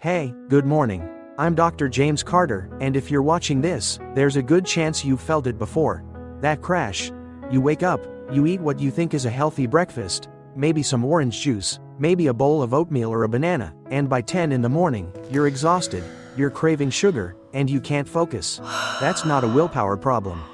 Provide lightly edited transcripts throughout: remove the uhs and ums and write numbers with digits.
Hey, good morning. I'm Dr. James Carter, and if you're watching this, there's a good chance you've felt it before. That crash. You wake up, you eat what you think is a healthy breakfast, maybe some orange juice, maybe a bowl of oatmeal or a banana, and by 10 in the morning, you're exhausted, you're craving sugar, and you can't focus. That's not a willpower problem.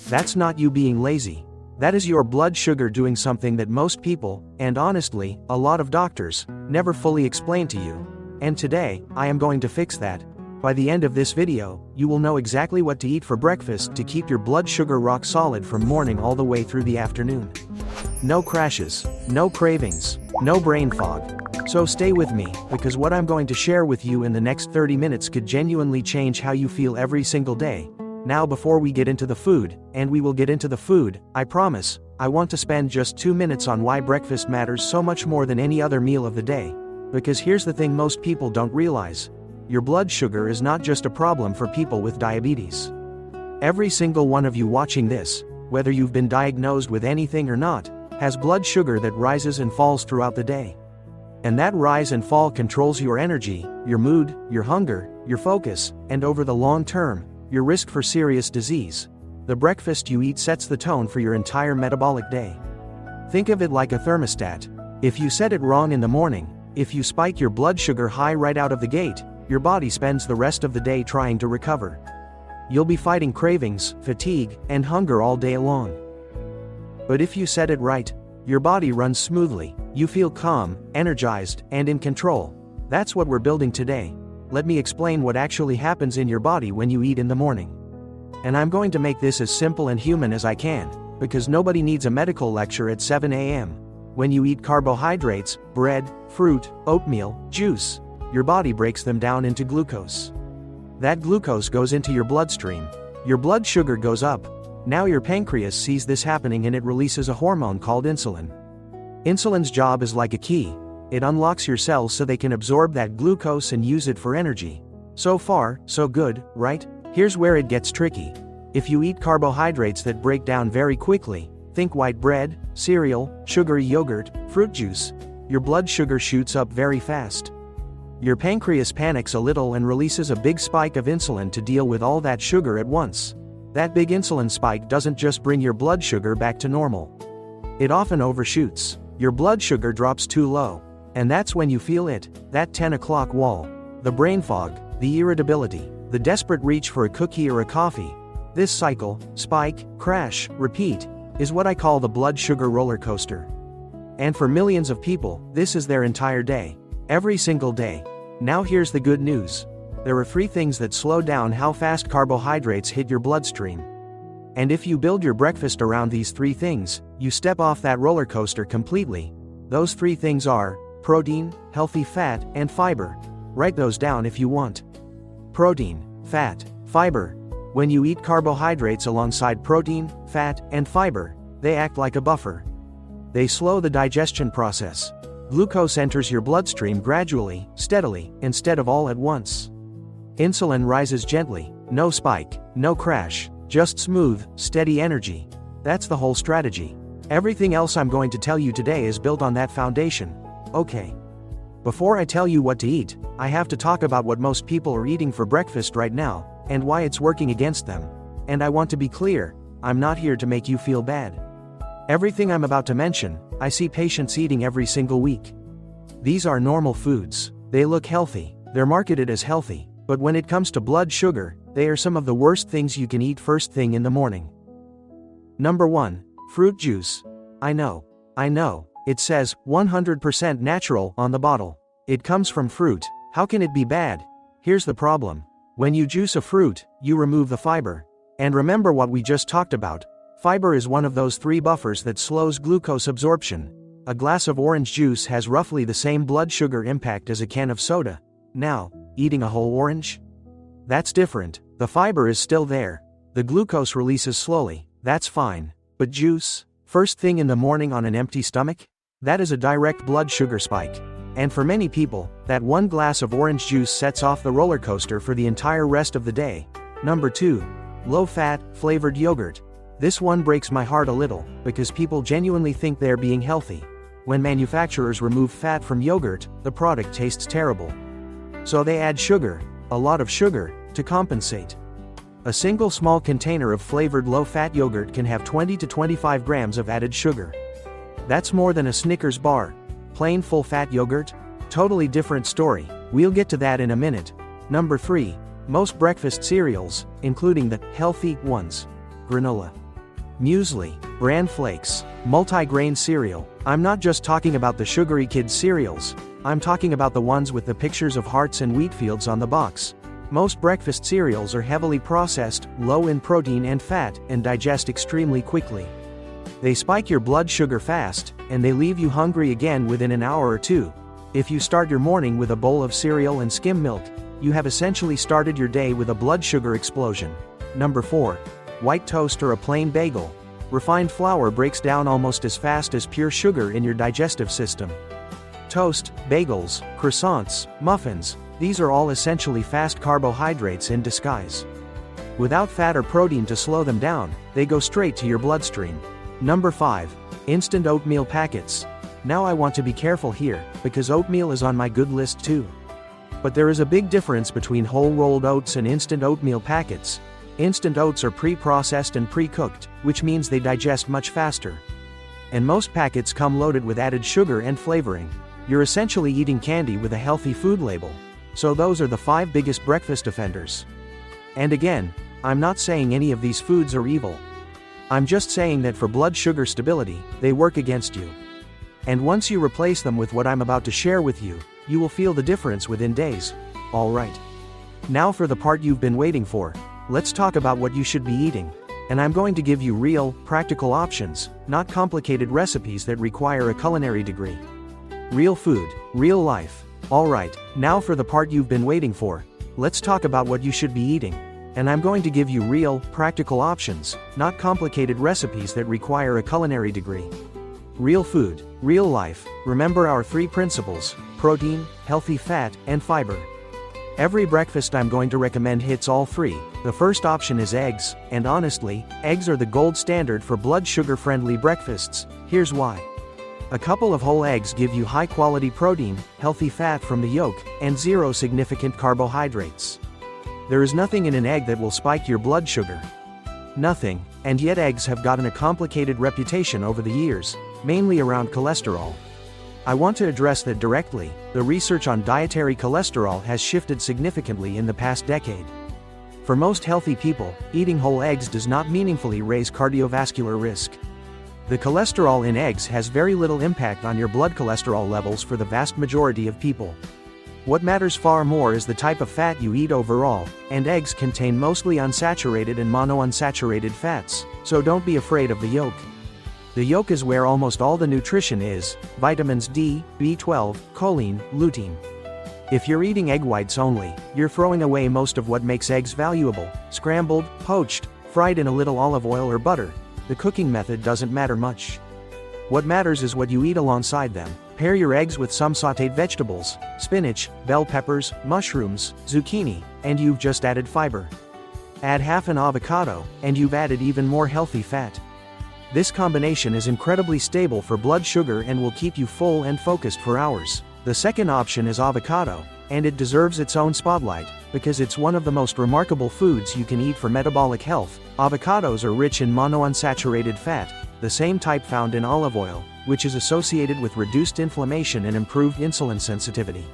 That's not you being lazy. That is your blood sugar doing something that most people, and honestly, a lot of doctors, never fully explain to you. And today, I am going to fix that. By the end of this video, you will know exactly what to eat for breakfast to keep your blood sugar rock solid from morning all the way through the afternoon. No crashes, no cravings, no brain fog. So stay with me, because what I'm going to share with you in the next 30 minutes could genuinely change how you feel every single day. Now before we get into the food, and we will get into the food, I promise, I want to spend just 2 minutes on why breakfast matters so much more than any other meal of the day. Because here's the thing most people don't realize. Your blood sugar is not just a problem for people with diabetes. Every single one of you watching this, whether you've been diagnosed with anything or not, has blood sugar that rises and falls throughout the day. And that rise and fall controls your energy, your mood, your hunger, your focus, and over the long term, your risk for serious disease. The breakfast you eat sets the tone for your entire metabolic day. Think of it like a thermostat. If you set it wrong in the morning, if you spike your blood sugar high right out of the gate, your body spends the rest of the day trying to recover. You'll be fighting cravings, fatigue, and hunger all day long. But if you set it right, your body runs smoothly, you feel calm, energized, and in control. That's what we're building today. Let me explain what actually happens in your body when you eat in the morning. And I'm going to make this as simple and human as I can, because nobody needs a medical lecture at 7 a.m. When you eat carbohydrates, bread, fruit, oatmeal, juice, your body breaks them down into glucose. That glucose goes into your bloodstream. Your blood sugar goes up. Now your pancreas sees this happening and it releases a hormone called insulin. Insulin's job is like a key. It unlocks your cells so they can absorb that glucose and use it for energy. So far, so good, right? Here's where it gets tricky. If you eat carbohydrates that break down very quickly, think white bread, cereal, sugary yogurt, fruit juice, your blood sugar shoots up very fast. Your pancreas panics a little and releases a big spike of insulin to deal with all that sugar at once. That big insulin spike doesn't just bring your blood sugar back to normal. It often overshoots. Your blood sugar drops too low. And that's when you feel it, that 10 o'clock wall. The brain fog, the irritability, the desperate reach for a cookie or a coffee. This cycle, spike, crash, repeat, is what I call the blood sugar roller coaster. And for millions of people, this is their entire day. Every single day. Now here's the good news. There are 3 things that slow down how fast carbohydrates hit your bloodstream. And if you build your breakfast around these 3 things, you step off that roller coaster completely. Those 3 things are protein, healthy fat, and fiber. Write those down if you want. Protein, fat, fiber. When you eat carbohydrates alongside protein, fat, and fiber, they act like a buffer. They slow the digestion process. Glucose enters your bloodstream gradually, steadily, instead of all at once. Insulin rises gently, no spike, no crash, just smooth, steady energy. That's the whole strategy. Everything else I'm going to tell you today is built on that foundation. Okay. Before I tell you what to eat, I have to talk about what most people are eating for breakfast right now, and why it's working against them. And I want to be clear, I'm not here to make you feel bad. Everything I'm about to mention, I see patients eating every single week. These are normal foods. They look healthy, they're marketed as healthy, but when it comes to blood sugar, they are some of the worst things you can eat first thing in the morning. Number 1, fruit juice. I know, it says 100% natural on the bottle. It comes from fruit, how can it be bad? Here's the problem. When you juice a fruit, you remove the fiber. And remember what we just talked about. Fiber is one of those 3 buffers that slows glucose absorption. A glass of orange juice has roughly the same blood sugar impact as a can of soda. Now, eating a whole orange? That's different. The fiber is still there. The glucose releases slowly, that's fine. But juice? First thing in the morning on an empty stomach? That is a direct blood sugar spike. And for many people, that one glass of orange juice sets off the roller coaster for the entire rest of the day. Number 2, low-fat, flavored yogurt. This one breaks my heart a little, because people genuinely think they're being healthy. When manufacturers remove fat from yogurt, the product tastes terrible. So they add sugar, a lot of sugar, to compensate. A single small container of flavored low-fat yogurt can have 20 to 25 grams of added sugar. That's more than a Snickers bar. Plain full-fat yogurt? Totally different story. We'll get to that in a minute. Number 3. Most breakfast cereals, including the healthy ones. Granola, muesli, bran flakes, multi-grain cereal. I'm not just talking about the sugary kids cereals. I'm talking about the ones with the pictures of hearts and wheat fields on the box. Most breakfast cereals are heavily processed, low in protein and fat, and digest extremely quickly. They spike your blood sugar fast, and they leave you hungry again within an hour or two. If you start your morning with a bowl of cereal and skim milk, you have essentially started your day with a blood sugar explosion. Number 4. White toast or a plain bagel. Refined flour breaks down almost as fast as pure sugar in your digestive system. Toast, bagels, croissants, muffins, these are all essentially fast carbohydrates in disguise. Without fat or protein to slow them down, they go straight to your bloodstream. Number 5. Instant oatmeal packets. Now I want to be careful here, because oatmeal is on my good list too. But there is a big difference between whole rolled oats and instant oatmeal packets. Instant oats are pre-processed and pre-cooked, which means they digest much faster. And most packets come loaded with added sugar and flavoring. You're essentially eating candy with a healthy food label. So those are the 5 biggest breakfast offenders. And again, I'm not saying any of these foods are evil. I'm just saying that for blood sugar stability, they work against you. And once you replace them with what I'm about to share with you, you will feel the difference within days. Alright. Now for the part you've been waiting for. Let's talk about what you should be eating. And I'm going to give you real, practical options, not complicated recipes that require a culinary degree. Real food, real life. Alright, now for the part you've been waiting for. Let's talk about what you should be eating. And I'm going to give you real, practical options, not complicated recipes that require a culinary degree. Real food, real life. Remember our 3 principles: protein, healthy fat, and fiber. Every breakfast I'm going to recommend hits all 3. The first option is eggs, and honestly, eggs are the gold standard for blood sugar-friendly breakfasts. Here's why. A couple of whole eggs give you high-quality protein, healthy fat from the yolk, and 0 significant carbohydrates. There is nothing in an egg that will spike your blood sugar. Nothing, and yet eggs have gotten a complicated reputation over the years, mainly around cholesterol. I want to address that directly. The research on dietary cholesterol has shifted significantly in the past decade. For most healthy people, eating whole eggs does not meaningfully raise cardiovascular risk. The cholesterol in eggs has very little impact on your blood cholesterol levels for the vast majority of people. What matters far more is the type of fat you eat overall, and eggs contain mostly unsaturated and monounsaturated fats, so don't be afraid of the yolk. The yolk is where almost all the nutrition is: vitamins D, B12, choline, lutein. If you're eating egg whites only, you're throwing away most of what makes eggs valuable: scrambled, poached, fried in a little olive oil or butter. The cooking method doesn't matter much. What matters is what you eat alongside them. Pair your eggs with some sautéed vegetables, spinach, bell peppers, mushrooms, zucchini, and you've just added fiber. Add half an avocado, and you've added even more healthy fat. This combination is incredibly stable for blood sugar and will keep you full and focused for hours. The second option is avocado, and it deserves its own spotlight, because it's one of the most remarkable foods you can eat for metabolic health. Avocados are rich in monounsaturated fat, the same type found in olive oil, which is associated with reduced inflammation and improved insulin sensitivity.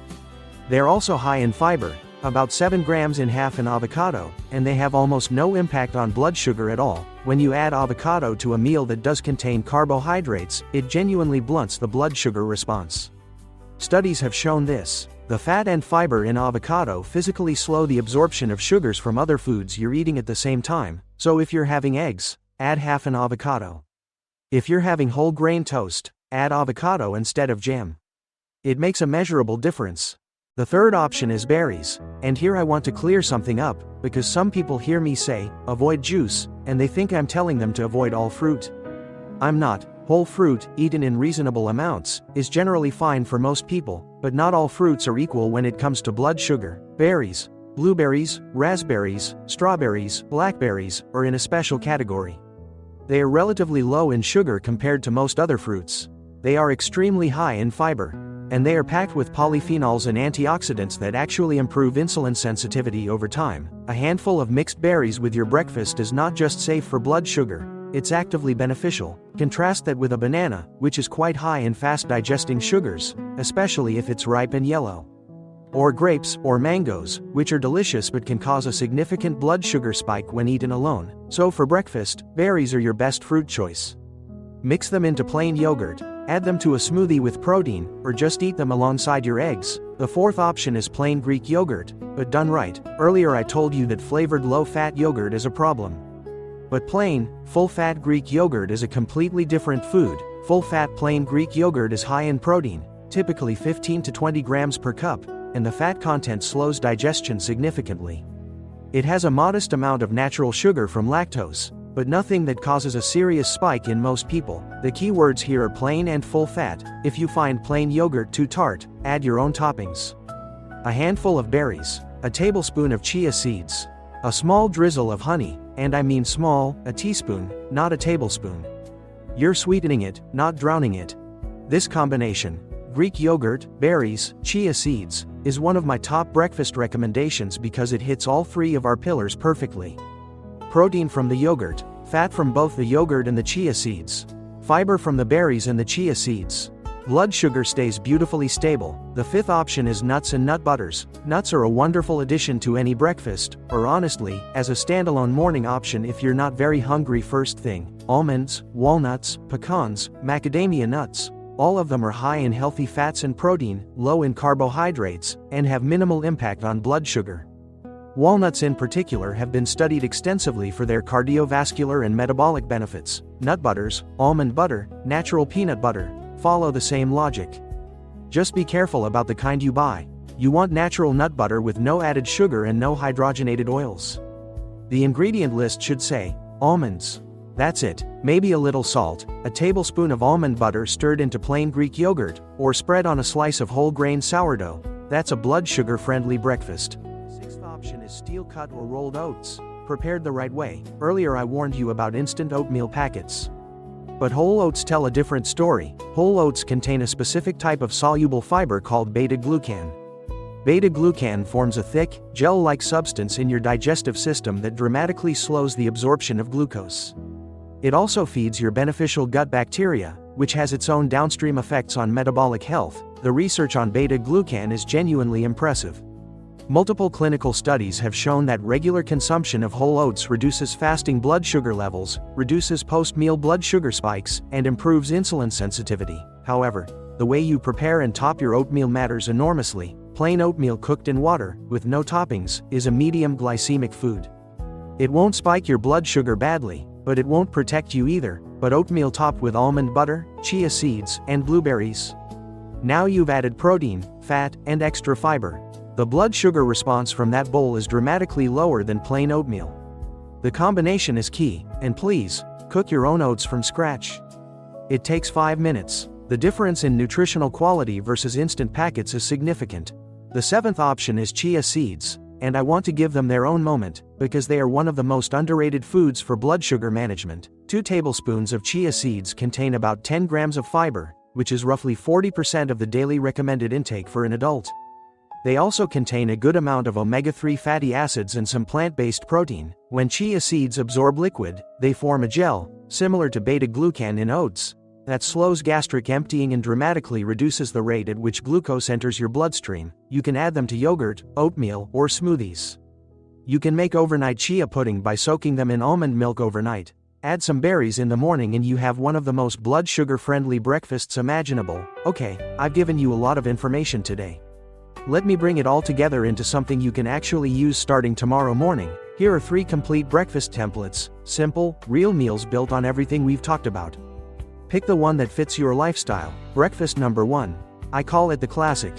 They're also high in fiber, about 7 grams in half an avocado, and they have almost no impact on blood sugar at all. When you add avocado to a meal that does contain carbohydrates, it genuinely blunts the blood sugar response. Studies have shown this. The fat and fiber in avocado physically slow the absorption of sugars from other foods you're eating at the same time, so if you're having eggs, add half an avocado. If you're having whole grain toast, add avocado instead of jam. It makes a measurable difference. The third option is berries, and here I want to clear something up, because some people hear me say, avoid juice, and they think I'm telling them to avoid all fruit. I'm not. Whole fruit, eaten in reasonable amounts, is generally fine for most people, but not all fruits are equal when it comes to blood sugar. Berries, blueberries, raspberries, strawberries, blackberries, are in a special category. They are relatively low in sugar compared to most other fruits. They are extremely high in fiber. And they are packed with polyphenols and antioxidants that actually improve insulin sensitivity over time. A handful of mixed berries with your breakfast is not just safe for blood sugar, it's actively beneficial. Contrast that with a banana, which is quite high in fast-digesting sugars, especially if it's ripe and yellow. Or grapes, or mangoes, which are delicious but can cause a significant blood sugar spike when eaten alone. So for breakfast, berries are your best fruit choice. Mix them into plain yogurt, add them to a smoothie with protein, or just eat them alongside your eggs. The fourth option is plain Greek yogurt, but done right. Earlier I told you that flavored low-fat yogurt is a problem. But plain, full-fat Greek yogurt is a completely different food. Full-fat plain Greek yogurt is high in protein, typically 15 to 20 grams per cup, and the fat content slows digestion significantly. It has a modest amount of natural sugar from lactose, but nothing that causes a serious spike in most people. The key words here are plain and full fat. If you find plain yogurt too tart, add your own toppings. A handful of berries, a tablespoon of chia seeds, a small drizzle of honey, and I mean small, a teaspoon, not a tablespoon. You're sweetening it, not drowning it. This combination, Greek yogurt, berries, chia seeds, is one of my top breakfast recommendations because it hits all three of our pillars perfectly. Protein from the yogurt, fat from both the yogurt and the chia seeds, fiber from the berries and the chia seeds. Blood sugar stays beautifully stable. The fifth option is nuts and nut butters. Nuts are a wonderful addition to any breakfast, or honestly, as a standalone morning option if you're not very hungry first thing. Almonds, walnuts, pecans, macadamia nuts. All of them are high in healthy fats and protein, low in carbohydrates, and have minimal impact on blood sugar. Walnuts in particular have been studied extensively for their cardiovascular and metabolic benefits. Nut butters, almond butter, natural peanut butter, follow the same logic. Just be careful about the kind you buy. You want natural nut butter with no added sugar and no hydrogenated oils. The ingredient list should say, almonds. That's it. Maybe a little salt, a tablespoon of almond butter stirred into plain Greek yogurt, or spread on a slice of whole grain sourdough. That's a blood sugar friendly breakfast. Sixth option is steel cut or rolled oats, prepared the right way. Earlier I warned you about instant oatmeal packets. But whole oats tell a different story. Whole oats contain a specific type of soluble fiber called beta-glucan. Beta-glucan forms a thick, gel-like substance in your digestive system that dramatically slows the absorption of glucose. It also feeds your beneficial gut bacteria, which has its own downstream effects on metabolic health. The research on beta-glucan is genuinely impressive. Multiple clinical studies have shown that regular consumption of whole oats reduces fasting blood sugar levels, reduces post-meal blood sugar spikes, and improves insulin sensitivity. However, the way you prepare and top your oatmeal matters enormously. Plain oatmeal cooked in water, with no toppings, is a medium glycemic food. It won't spike your blood sugar badly, but it won't protect you either. But oatmeal topped with almond butter, chia seeds, and blueberries. Now you've added protein, fat, and extra fiber. The blood sugar response from that bowl is dramatically lower than plain oatmeal. The combination is key, and please, cook your own oats from scratch. It takes 5 minutes. The difference in nutritional quality versus instant packets is significant. The seventh option is chia seeds, and I want to give them their own moment, because they are one of the most underrated foods for blood sugar management. 2 tablespoons of chia seeds contain about 10 grams of fiber, which is roughly 40% of the daily recommended intake for an adult. They also contain a good amount of omega-3 fatty acids and some plant-based protein. When chia seeds absorb liquid, they form a gel, similar to beta-glucan in oats, that slows gastric emptying and dramatically reduces the rate at which glucose enters your bloodstream. You can add them to yogurt, oatmeal, or smoothies. You can make overnight chia pudding by soaking them in almond milk overnight. Add some berries in the morning and you have one of the most blood sugar-friendly breakfasts imaginable. Okay, I've given you a lot of information today. Let me bring it all together into something you can actually use starting tomorrow morning. Here are 3 complete breakfast templates, simple, real meals built on everything we've talked about. Pick the one that fits your lifestyle. Breakfast number 1. I call it the classic.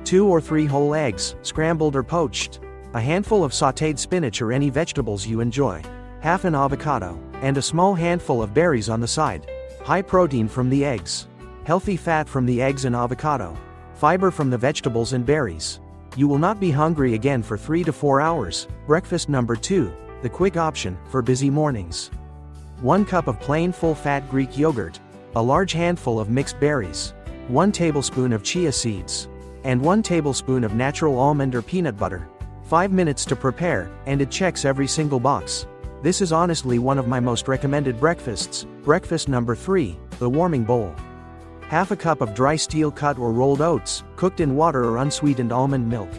2 or 3 whole eggs, scrambled or poached. A handful of sautéed spinach or any vegetables you enjoy. Half an avocado, and a small handful of berries on the side. High protein from the eggs. Healthy fat from the eggs and avocado. Fiber from the vegetables and berries. You will not be hungry again for 3 to 4 hours. Breakfast number 2. The quick option for busy mornings. 1 cup of plain full-fat Greek yogurt. A large handful of mixed berries. 1 tablespoon of chia seeds, and 1 tablespoon of natural almond or peanut butter. 5 minutes to prepare, and it checks every single box. This is honestly one of my most recommended breakfasts. Breakfast number 3, the warming bowl. Half a cup of dry steel cut or rolled oats, cooked in water or unsweetened almond milk.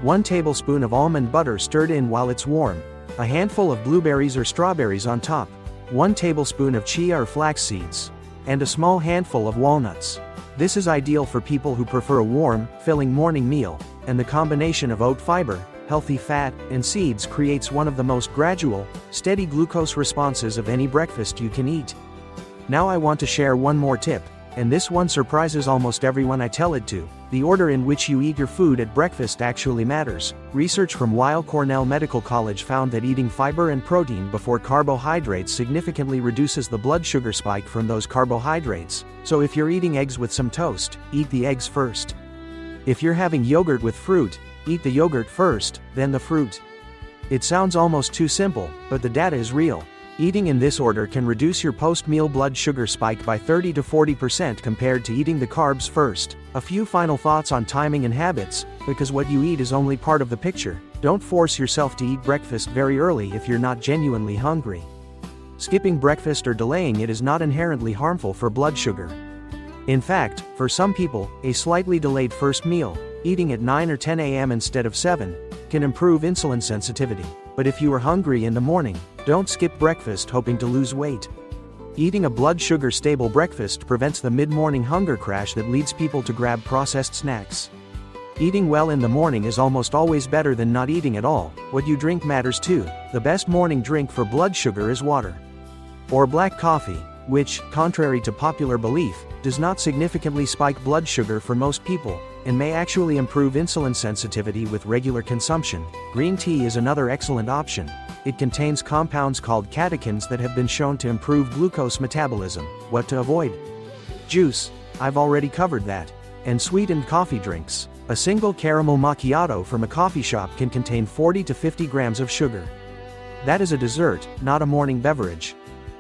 1 tablespoon of almond butter stirred in while it's warm. A handful of blueberries or strawberries on top. 1 tablespoon of chia or flax seeds. And a small handful of walnuts. This is ideal for people who prefer a warm, filling morning meal, and the combination of oat fiber, healthy fat, and seeds creates one of the most gradual, steady glucose responses of any breakfast you can eat. Now I want to share one more tip, and this one surprises almost everyone I tell it to. The order in which you eat your food at breakfast actually matters. Research from Weill Cornell Medical College found that eating fiber and protein before carbohydrates significantly reduces the blood sugar spike from those carbohydrates. So if you're eating eggs with some toast, eat the eggs first. If you're having yogurt with fruit, eat the yogurt first, then the fruit. It sounds almost too simple, but the data is real. Eating in this order can reduce your post-meal blood sugar spike by 30 to 40% compared to eating the carbs first. A few final thoughts on timing and habits, because what you eat is only part of the picture. Don't force yourself to eat breakfast very early if you're not genuinely hungry. Skipping breakfast or delaying it is not inherently harmful for blood sugar. In fact, for some people, a slightly delayed first meal, eating at 9 or 10 a.m. instead of 7, can improve insulin sensitivity. But if you are hungry in the morning, don't skip breakfast hoping to lose weight. Eating a blood sugar stable breakfast prevents the mid-morning hunger crash that leads people to grab processed snacks. Eating well in the morning is almost always better than not eating at all. What you drink matters too. The best morning drink for blood sugar is water. Or black coffee, which, contrary to popular belief, does not significantly spike blood sugar for most people, and may actually improve insulin sensitivity with regular consumption. Green tea is another excellent option. It contains compounds called catechins that have been shown to improve glucose metabolism. What to avoid? Juice. I've already covered that. And sweetened coffee drinks. A single caramel macchiato from a coffee shop can contain 40 to 50 grams of sugar. That is a dessert, not a morning beverage.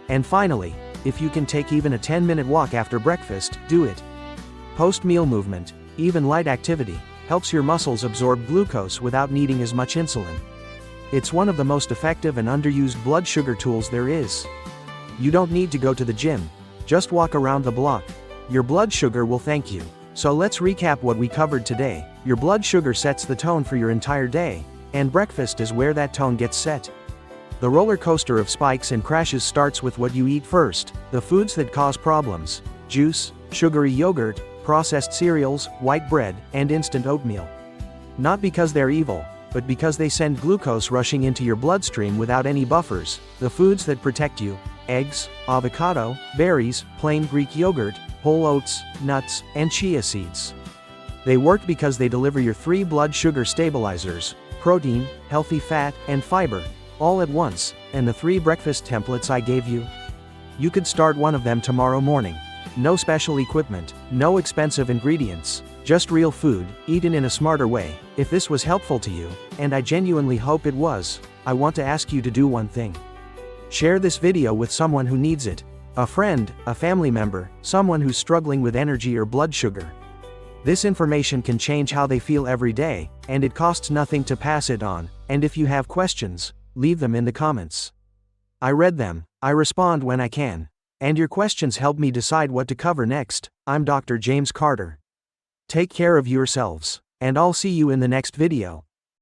And finally, if you can take even a 10-minute walk after breakfast, do it. Post-meal movement, even light activity, helps your muscles absorb glucose without needing as much insulin. It's one of the most effective and underused blood sugar tools there is. You don't need to go to the gym. Just walk around the block. Your blood sugar will thank you. So let's recap what we covered today. Your blood sugar sets the tone for your entire day, and breakfast is where that tone gets set. The roller coaster of spikes and crashes starts with what you eat first. The foods that cause problems: juice, sugary yogurt, processed cereals, white bread, and instant oatmeal. Not because they're evil, but because they send glucose rushing into your bloodstream without any buffers. The foods that protect you: eggs, avocado, berries, plain Greek yogurt, whole oats, nuts, and chia seeds. They work because they deliver your 3 blood sugar stabilizers: protein, healthy fat, and fiber, all at once. And the 3 breakfast templates I gave you? You could start one of them tomorrow morning. No special equipment, no expensive ingredients, just real food, eaten in a smarter way. If this was helpful to you, and I genuinely hope it was, I want to ask you to do one thing. Share this video with someone who needs it. A friend, a family member, someone who's struggling with energy or blood sugar. This information can change how they feel every day, and it costs nothing to pass it on. And if you have questions, leave them in the comments. I read them, I respond when I can. And your questions help me decide what to cover next. I'm Dr. James Carter. Take care of yourselves, and I'll see you in the next video.